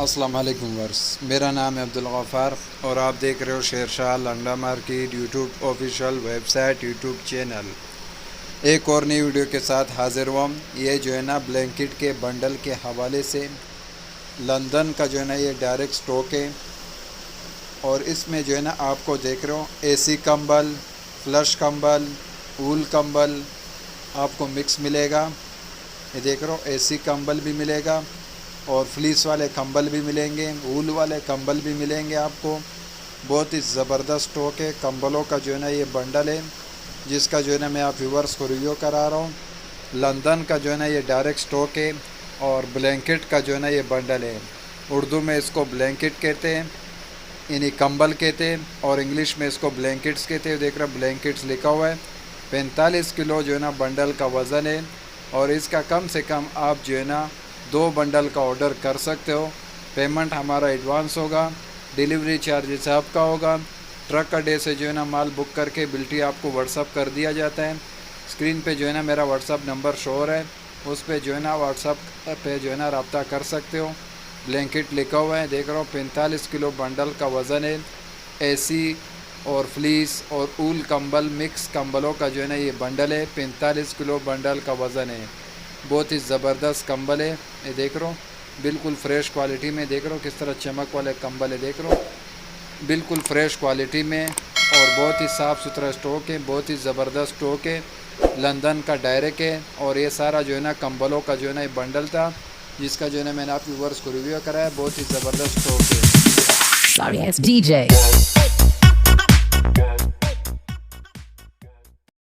अस्सलाम वालेकुम वर्स, मेरा नाम है अब्दुल गफ़ार और आप देख रहे हो Shershah Landa market YouTube official website YouTube channel. एक और नई वीडियो के साथ हाज़िर हुआ। ये जो है ना ब्लैंकेट के बंडल के हवाले से लंदन का जो है ना ये डायरेक्ट स्टॉक है और इसमें जो है ना आपको देख रहे हो एसी कंबल, फ्लश कंबल, वूल कंबल आपको मिक्स मिलेगा। ये देख रहे हो एसी कंबल भी मिलेगा और फ्लीस वाले कंबल भी मिलेंगे, वूल वाले कंबल भी मिलेंगे आपको। बहुत ही ज़बरदस्त स्टॉक है कंबलों का जो है ना ये बंडल है, जिसका जो है ना मैं आप व्यूवर्स को रिव्यू करा रहा हूँ। लंदन का जो है ना ये डायरेक्ट स्टॉक है और ब्लैंकेट का जो है ना ये बंडल है। उर्दू में इसको ब्लैंकेट कहते हैं, यानी कंबल कहते हैं, और इंग्लिश में इसको ब्लैंकेट्स कहते हैं। देख रहे ब्लैंकेट्स लिखा हुआ है। 45 किलो जो है ना बंडल का वज़न है और इसका कम से कम आप जो है ना 2 बंडल का ऑर्डर कर सकते हो। पेमेंट हमारा एडवांस होगा, डिलीवरी चार्जेस आपका होगा। ट्रक अड्डे से जो है ना माल बुक करके बिल्टी आपको व्हाट्सअप कर दिया जाता है। स्क्रीन पे जो है ना मेरा व्हाट्सअप नंबर शो हो रहा है, उस पर जो है ना व्हाट्सअप पे जो है ना रब्ता कर सकते हो। ब्लैंकेट लिखा हुआ है, देख रहा हूँ 45 किलो बंडल का वज़न है। एसी और फ्लीस और ऊल कंबल मिक्स कंबलों का जो है ना ये बंडल है। 45 किलो बंडल का वज़न है। बहुत ही ज़बरदस्त कंबल है। ये देख रहा हूँ बिल्कुल फ्रेश क्वालिटी में, देख रहा हूँ किस तरह चमक वाले कंबल है, देख रहा हूँ बिल्कुल फ्रेश क्वालिटी में और बहुत ही साफ़ सुथरा स्टॉक है। बहुत ही ज़बरदस्त स्टॉक है, लंदन का डायरेक्ट है। और ये सारा जो है ना कंबलों का जो है ना ये बंडल था, जिसका जो है ना मैंने आप व्यूअर्स को रिव्यू कराया। बहुत ही ज़बरदस्त स्टॉक है। Sorry, it's DJ.